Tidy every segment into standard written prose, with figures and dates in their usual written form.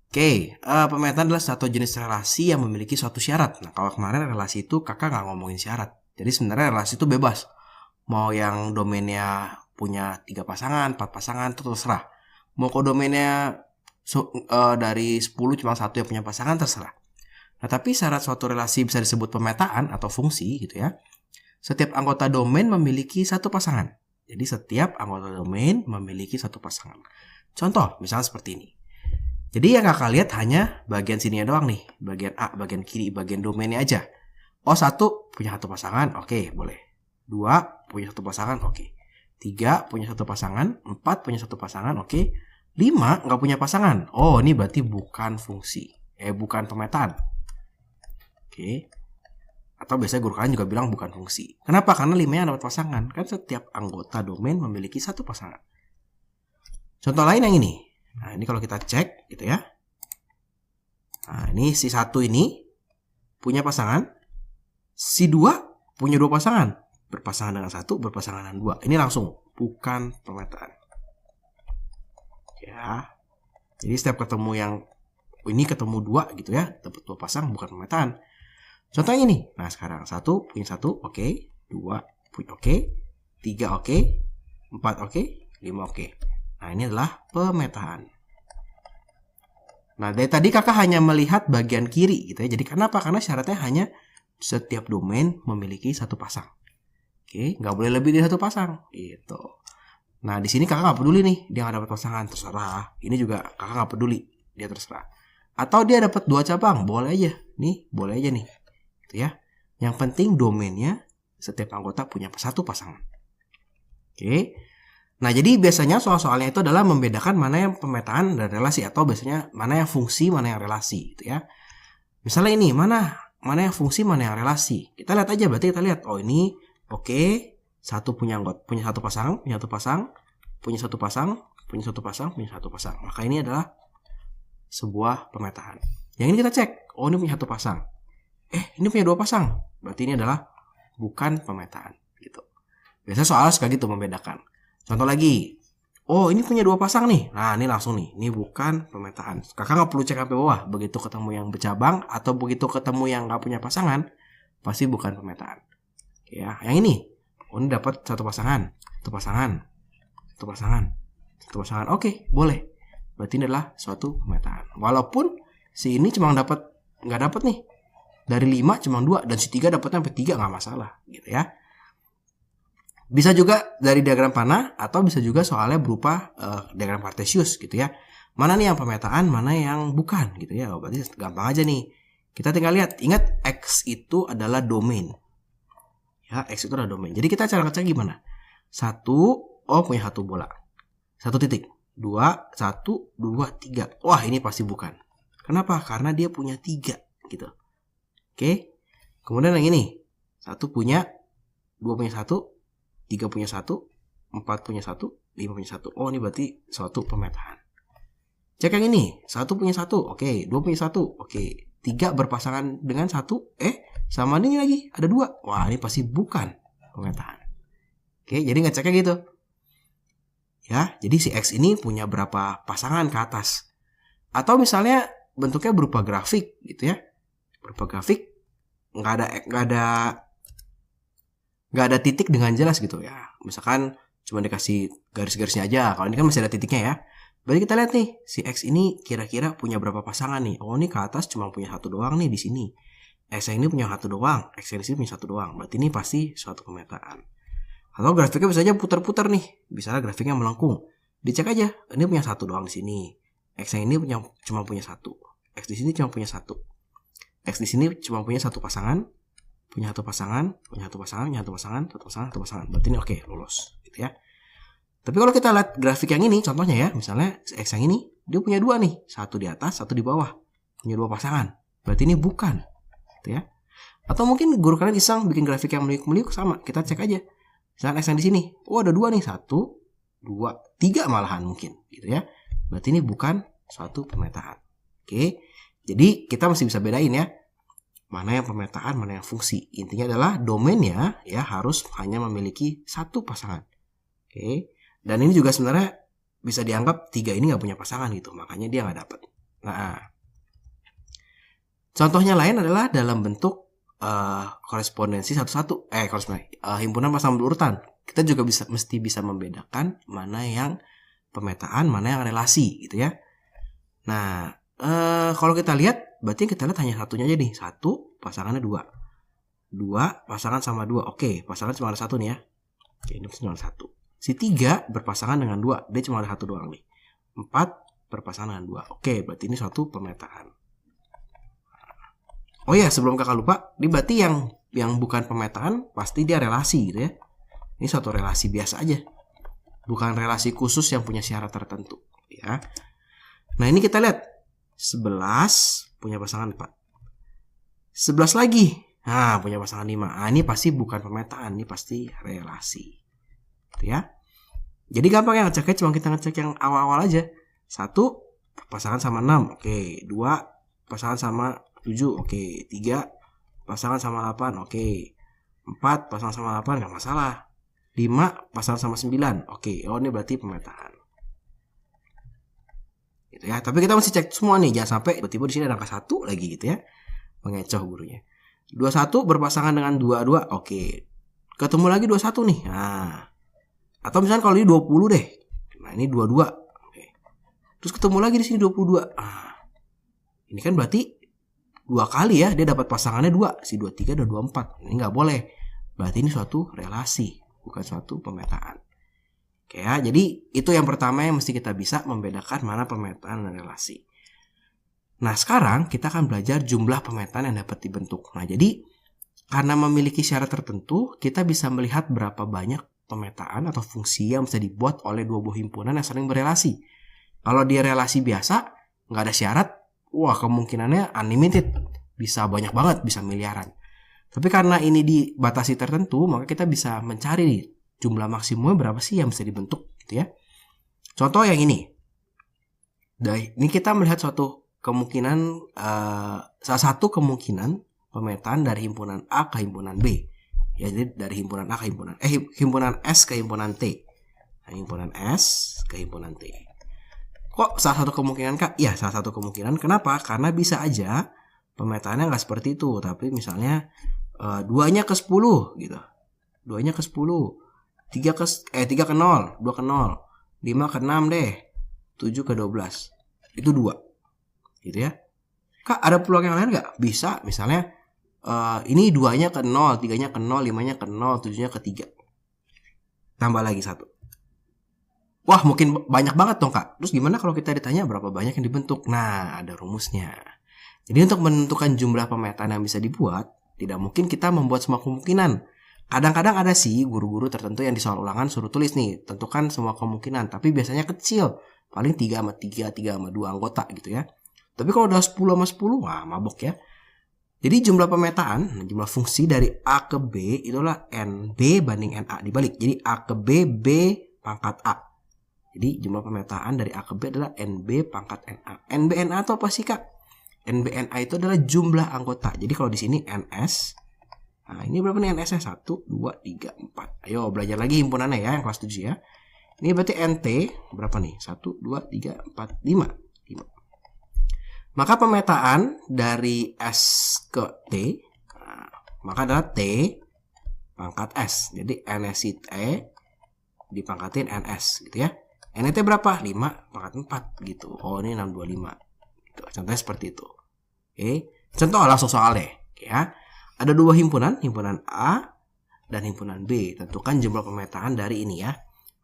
Pemetaan adalah satu jenis relasi yang memiliki suatu syarat. Nah, kalau kemarin relasi itu kakak nggak ngomongin syarat. Jadi sebenarnya relasi itu bebas. Mau yang domainnya punya 3 pasangan, 4 pasangan, itu terserah. Mau ke domainnya dari 10 cuma satu yang punya pasangan, terserah. Nah, tapi syarat suatu relasi bisa disebut pemetaan atau fungsi gitu ya. Setiap anggota domain memiliki satu pasangan. Jadi setiap anggota domain memiliki satu pasangan. Contoh, misalnya seperti ini. Jadi yang kakak lihat hanya bagian sininya doang nih. Bagian A, bagian kiri, bagian domainnya aja. Oh, 1 punya satu pasangan, oke, boleh. 2 punya satu pasangan, oke. 3 punya satu pasangan, 4 punya satu pasangan, oke. 5 nggak punya pasangan. Oh, ini berarti bukan fungsi. Bukan pemetaan. Oke. Atau biasanya guru kalian juga bilang bukan fungsi. Kenapa? Karena 5-nya dapat pasangan. Kan setiap anggota domain memiliki satu pasangan. Contoh lain yang ini. Nah, ini kalau kita cek gitu ya. Nah, ini si 1 ini punya pasangan. Si 2 punya 2 pasangan. Berpasangan dengan 1, berpasangan dengan 2. Ini langsung bukan pemetaan. Ya. Jadi setiap ketemu yang ini ketemu 2 gitu ya, dapat 2 pasang, bukan pemetaan. Contohnya ini. Nah, sekarang 1 punya 1, oke. 2 punya oke. 3 oke. 4 oke. 5 oke. Nah, ini adalah pemetaan. Nah, dari tadi kakak hanya melihat bagian kiri gitu ya. Jadi kenapa? Karena syaratnya hanya setiap domain memiliki satu pasang. Oke, nggak boleh lebih dari satu pasang. Gitu. Nah, di sini kakak nggak peduli nih, dia nggak dapat pasangan, terserah. Ini juga kakak nggak peduli, dia terserah. Atau dia dapat 2 cabang, boleh aja. Nih, boleh aja nih. Gitu ya. Yang penting domainnya setiap anggota punya satu pasangan. Oke. Nah, jadi biasanya soal-soalnya itu adalah membedakan mana yang pemetaan dan relasi, atau biasanya mana yang fungsi, mana yang relasi gitu ya. Misalnya ini, mana yang fungsi, mana yang relasi. Kita lihat aja, berarti kita lihat, oh ini oke, 1 punya satu pasang, punya satu pasang, punya satu pasang, punya satu pasang, punya satu pasang. Maka ini adalah sebuah pemetaan. Yang ini kita cek, oh ini punya satu pasang. Ini punya 2 pasang. Berarti ini adalah bukan pemetaan gitu. Biasanya soal suka gitu membedakan. Contoh lagi, oh ini punya 2 pasang nih. Nah, ini langsung nih, ini bukan pemetaan. Kakak nggak perlu cek sampai bawah. Begitu ketemu yang bercabang atau begitu ketemu yang nggak punya pasangan, pasti bukan pemetaan. Ya, yang ini, oh ini dapat satu pasangan, satu pasangan, satu pasangan, satu pasangan. Oke, boleh. Berarti ini adalah suatu pemetaan. Walaupun si ini cuma nggak dapat nih. Dari 5 cuma 2 dan si 3 dapatnya sampai 3, nggak masalah, gitu ya. Bisa juga dari diagram panah atau bisa juga soalnya berupa diagram kartesius gitu ya. Mana nih yang pemetaan, mana yang bukan gitu ya. Berarti gampang aja nih. Kita tinggal lihat, ingat X itu adalah domain. Ya, X itu adalah domain. Jadi kita cara ngecek gimana? 1, oh punya 1 bola. 1 titik. 2, 1, 2, 3. Wah, ini pasti bukan. Kenapa? Karena dia punya 3 gitu. Oke. Kemudian yang ini. 1 punya, 2 punya 1, 3 punya 1, 4 punya 1, 5 punya 1. Oh, ini berarti suatu pemetaan. Cek yang ini. 1 punya 1, oke. 2 punya 1, oke. 3 berpasangan dengan 1, sama ini lagi, ada 2. Wah, ini pasti bukan pemetaan. Oke, jadi ngeceknya gitu. Ya, jadi si X ini punya berapa pasangan ke atas. Atau misalnya bentuknya berupa grafik gitu ya. Berupa grafik, nggak ada titik dengan jelas gitu ya. Misalkan cuma dikasih garis-garisnya aja. Kalau ini kan masih ada titiknya ya. Berarti kita lihat nih, si X ini kira-kira punya berapa pasangan nih. Oh, ini ke atas cuma punya 1 doang nih di sini. X yang ini punya 1 doang, X yang di sini punya 1 doang. Berarti ini pasti suatu pemetaan. Atau grafiknya bisa aja putar-putar nih. Bisa grafiknya melengkung. Dicek aja, ini punya 1 doang di sini. X yang ini cuma punya 1. X di sini cuma punya 1. X di sini cuma punya 1 pasangan. Punya 1 pasangan, punya 1 pasangan, punya 1 pasangan, 1 pasangan, 1 pasangan. Berarti ini oke, lulus gitu ya. Tapi kalau kita lihat grafik yang ini, contohnya ya, misalnya X yang ini, dia punya 2 nih. 1 di atas, 1 di bawah. Punya 2 pasangan. Berarti ini bukan. Gitu ya. Atau mungkin guru kalian iseng bikin grafik yang meliuk-meliuk, sama. Kita cek aja. Misalnya X yang di sini. Oh, ada 2 nih. 1, 2, 3 malahan mungkin. Gitu ya. Berarti ini bukan suatu pemetaan. Oke. Jadi kita masih bisa bedain ya. Mana yang pemetaan, mana yang fungsi. Intinya adalah domainnya ya harus hanya memiliki 1 pasangan. Oke. Dan ini juga sebenarnya bisa dianggap 3 ini nggak punya pasangan gitu. Makanya dia nggak dapat. Nah, contohnya lain adalah dalam bentuk korespondensi satu-satu, himpunan pasangan berurutan. Kita juga mesti bisa membedakan mana yang pemetaan, mana yang relasi gitu ya. Nah, kalau kita lihat, berarti kita lihat hanya satunya aja nih. 1 pasangannya 2. 2 pasangan sama 2. Oke, pasangan cuma ada 1 nih ya. Oke, ini cuma ada 1. Si 3 berpasangan dengan 2. Dia cuma ada 1 doang nih. 4 berpasangan dengan 2. Oke, berarti ini suatu pemetaan. Oh ya, sebelum kakak lupa, ini berarti yang bukan pemetaan pasti dia relasi gitu ya. Ini suatu relasi biasa aja. Bukan relasi khusus yang punya syarat tertentu ya. Nah, ini kita lihat 11 punya pasangan 4. 11 lagi. Nah, punya pasangan 5. Nah, ini pasti bukan pemetaan, ini pasti relasi. Gitu ya. Jadi gampang ya ngeceknya, cuma kita ngecek yang awal-awal aja. 1 pasangan sama 6. Oke, 2 pasangan sama 7. Oke, 3 pasangan sama 8. Oke. 4 pasangan sama 8 enggak masalah. 5 pasangan sama 9. Oke, oh ini berarti pemetaan. Gitu ya. Tapi kita mesti cek semua nih, jangan sampai tiba-tiba di sini ada angka 1 lagi gitu ya. Mengecoh gurunya. 21 berpasangan dengan 22. Oke. Ketemu lagi 21 nih. Nah. Atau misalnya kalau ini 20 deh. Nah, ini 22. Oke. Terus ketemu lagi di sini 22. Nah. Ini kan berarti 2 kali ya dia dapat pasangannya 2. Si 23 dan 24. Ini nggak boleh. Berarti ini suatu relasi, bukan suatu pemetaan. Oke ya, jadi itu yang pertama yang mesti kita bisa membedakan mana pemetaan dan relasi. Nah, sekarang kita akan belajar jumlah pemetaan yang dapat dibentuk. Nah, jadi karena memiliki syarat tertentu, kita bisa melihat berapa banyak pemetaan atau fungsi yang bisa dibuat oleh dua buah himpunan yang saling berelasi. Kalau dia relasi biasa, nggak ada syarat, wah kemungkinannya unlimited. Bisa banyak banget, bisa miliaran. Tapi karena ini dibatasi tertentu, maka kita bisa mencari nih, jumlah maksimumnya berapa sih yang bisa dibentuk gitu ya. Contoh yang ini. Ini kita melihat suatu kemungkinan, salah satu kemungkinan pemetaan dari himpunan A ke himpunan B. Ya, jadi dari himpunan A ke himpunan S ke himpunan T. Nah, himpunan S ke himpunan T. Kok salah satu kemungkinan Kak? Ya, salah satu kemungkinan. Kenapa? Karena bisa aja pemetaannya nggak seperti itu. Tapi misalnya 2-nya ke 10 gitu. 2-nya ke 10. 3 ke 0. 2 ke 0. 5 ke 6 deh. 7 ke 12. Itu 2. Gitu ya. Kak, ada peluang yang lain nggak? Bisa. Misalnya ini 2-nya ke 0. 3-nya ke 0. 5-nya ke 0. 7-nya ke 3. Tambah lagi 1. Wah, mungkin banyak banget dong Kak. Terus gimana kalau kita ditanya berapa banyak yang dibentuk? Nah, ada rumusnya. Jadi untuk menentukan jumlah pemetaan yang bisa dibuat, tidak mungkin kita membuat semua kemungkinan. Kadang-kadang ada sih guru-guru tertentu yang di soal ulangan suruh tulis nih, tentukan semua kemungkinan. Tapi biasanya kecil, paling 3 sama 3, 3 sama 2 anggota gitu ya. Tapi kalau udah 10 sama 10, wah mabok ya. Jadi jumlah pemetaan, jumlah fungsi dari A ke B itulah NB banding NA dibalik. Jadi A ke B, B pangkat A. Jadi jumlah pemetaan dari A ke B adalah NB pangkat NA. NB NA itu apa sih Kak? NB NA itu adalah jumlah anggota. Jadi kalau di sini NS, nah ini berapa nih NS-nya? 1, 2, 3, 4. Ayo belajar lagi himpunannya ya, yang kelas 7 ya. Ini berarti NT berapa nih? 1, 2, 3, 4, 5. Maka pemetaan dari S ke T, nah, maka adalah T pangkat S. Jadi NSIT dipangkatin NS gitu ya. NT berapa? 5 pangkat 4 gitu. Oh, ini 625. Gitu. Contohnya seperti itu. Oke. Contoh langsung soal deh. Ya. Ada dua himpunan A dan himpunan B. Tentukan jumlah pemetaan dari ini ya.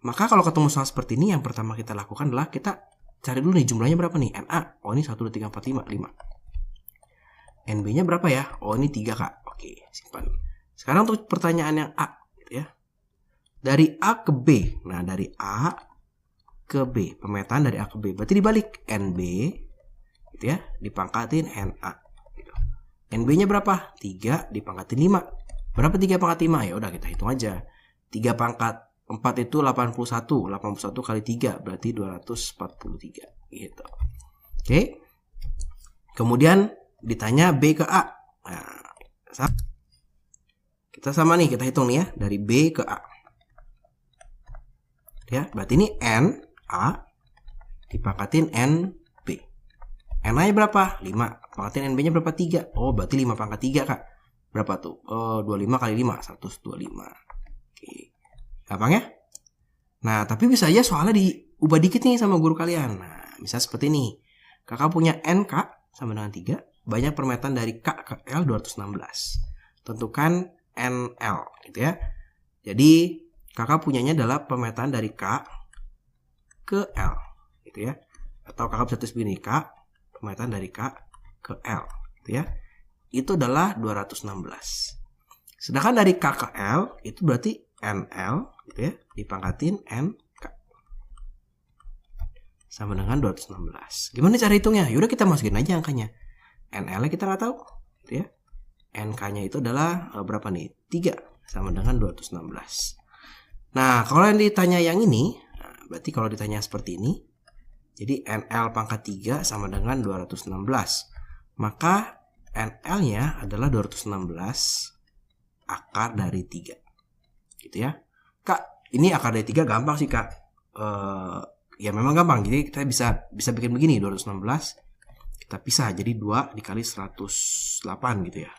Maka kalau ketemu soal seperti ini, yang pertama kita lakukan adalah kita cari dulu nih jumlahnya berapa nih. NA. Oh, ini 1, 2, 3, 4, 5. 5. NB-nya berapa ya? Oh, ini 3 Kak. Oke, simpan. Sekarang untuk pertanyaan yang A gitu ya. Dari A ke B. Nah, dari A ke B, pemetaan dari A ke B. Berarti dibalik NB gitu ya, dipangkatin NA gitu. NB-nya berapa? 3 dipangkatin 5. Berapa 3 pangkat 5? Ya udah kita hitung aja. 3 pangkat 4 itu 81. 81 kali 3 berarti 243 gitu. Oke. Kemudian ditanya B ke A. Nah, kita sama nih, kita hitung nih ya, dari B ke A. Ya, berarti ini N A dipangkatin NB. NA-nya berapa? 5. Pangkatin NB-nya berapa? 3. Oh, berarti 5 pangkat 3, Kak. Berapa tuh? 25 kali 5, 125. Oke. Gampang ya? Nah, tapi bisa aja soalnya diubah dikit nih sama guru kalian. Nah, bisa seperti ini. Kakak punya NK sama dengan 3. Banyak permetan dari K ke L 216. Tentukan NL, gitu ya. Jadi, kakak punyanya adalah pemetaan dari K ke L, gitu ya. Atau kakak bisa tulis begini, K, pemetaan dari K ke L, gitu ya. Itu adalah 216. Sedangkan dari K ke L, itu berarti NL, gitu ya, dipangkatin NK. Sama dengan 216. Gimana cara hitungnya? Yaudah kita masukin aja angkanya. NL-nya kita nggak tahu, gitu ya. NK-nya itu adalah berapa nih? 3 sama dengan 216. Nah, kalau yang ditanya yang ini, berarti kalau ditanya seperti ini, jadi NL pangkat 3 sama dengan 216. Maka NL-nya adalah 216 akar dari 3. Gitu ya. Kak, ini akar dari 3 gampang sih, Kak. Ya memang gampang. Jadi kita bisa bikin begini, 216 kita pisah jadi 2 dikali 108 gitu ya.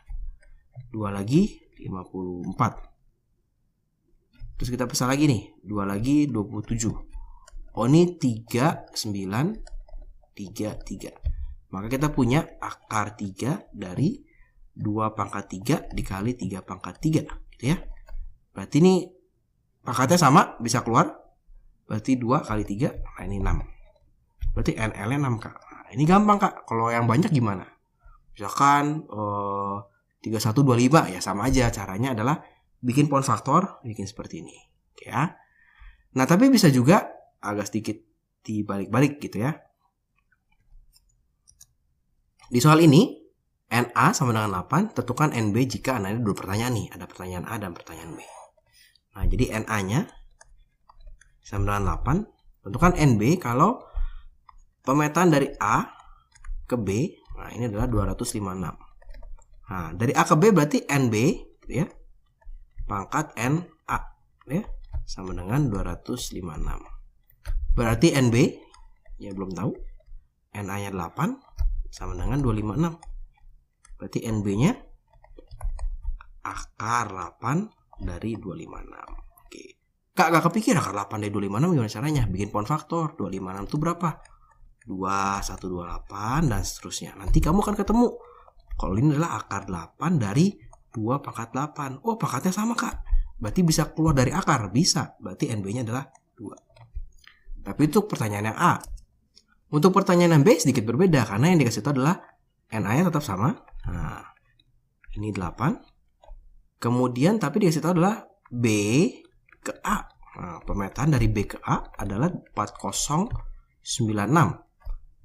2 lagi 54. Terus kita pisah lagi nih, 2 lagi 27. Oh, ini 3, 9, 3, 3. Maka kita punya akar 3 dari 2 pangkat 3 dikali 3 pangkat 3. Gitu ya. Berarti ini pangkatnya sama, bisa keluar. Berarti 2 kali 3, nah ini 6. Berarti NL-nya 6, Kak. Nah, ini gampang, Kak. Kalau yang banyak gimana? Misalkan 3125, ya sama aja. Caranya adalah bikin poin faktor, bikin seperti ini, ya. Nah, tapi bisa juga agak sedikit dibalik-balik gitu ya. Di soal ini, NA sama dengan 8, tentukan NB jika ada dua pertanyaan nih. Ada pertanyaan A dan pertanyaan B. Nah, jadi NA-nya sama dengan 8, tentukan NB kalau pemetaan dari A ke B, nah ini adalah 256. Nah, dari A ke B berarti NB, gitu ya. Pangkat NA, ya, sama dengan 256. Berarti NB, ya belum tahu. NA-nya 8 sama dengan 256. Berarti NB-nya akar 8 dari 256. Oke. Kak, gak kepikir akar 8 dari 256 gimana caranya? Bikin poin faktor. 256 itu berapa? 2, 128 dan seterusnya. Nanti kamu akan ketemu. Kalau ini adalah akar 8 dari 2 pangkat 8. Oh, pangkatnya sama, Kak. Berarti bisa keluar dari akar. Bisa. Berarti NB-nya adalah 2. Tapi untuk pertanyaan yang A. Untuk pertanyaan yang B sedikit berbeda. Karena yang dikasih itu adalah NA-nya tetap sama. Nah, ini 8. Kemudian tapi dikasih itu adalah B ke A. Nah, pemetaan dari B ke A adalah 4096.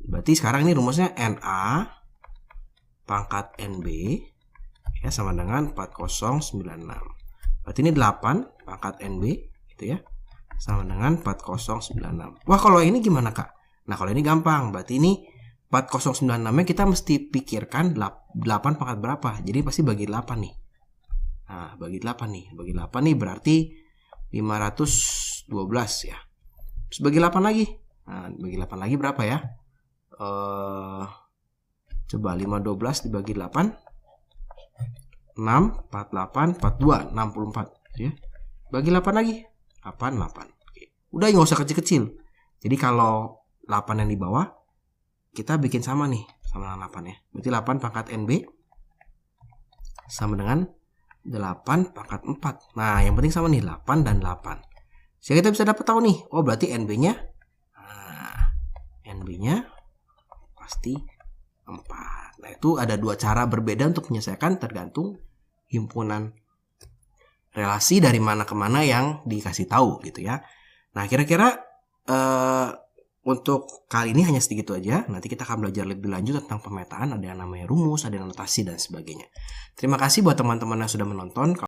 Berarti sekarang ini rumusnya NA pangkat NB ya sama dengan 4096. Berarti ini 8 pangkat NB gitu ya. Sama dengan 4096. Wah, kalau ini gimana, Kak? Nah, kalau ini gampang. Berarti ini 4096-nya kita mesti pikirkan 8 pangkat berapa. Jadi pasti bagi 8 nih. Nah, bagi 8 nih. Bagi 8 nih berarti 512 ya. Terus bagi 8 lagi. Nah, bagi 8 lagi berapa ya? Coba 512 dibagi 8. 6, 48, 42, 64 ya. Bagi 8 lagi 8. Oke. Udah, nggak usah kecil-kecil. Jadi kalau 8 yang di bawah kita bikin sama nih, sama dengan 8 ya. Berarti 8 pangkat NB sama dengan 8 pangkat 4. Nah, yang penting sama nih, 8 dan 8. Sehingga kita bisa dapat tahu nih, oh berarti NB-nya NB-nya pasti 4. Nah, itu ada dua cara berbeda untuk menyelesaikan tergantung himpunan relasi dari mana ke mana yang dikasih tahu gitu ya. Nah, kira-kira untuk kali ini hanya segitu aja. Nanti kita akan belajar lebih lanjut tentang pemetaan. Ada yang namanya rumus, ada yang notasi dan sebagainya. Terima kasih buat teman-teman yang sudah menonton.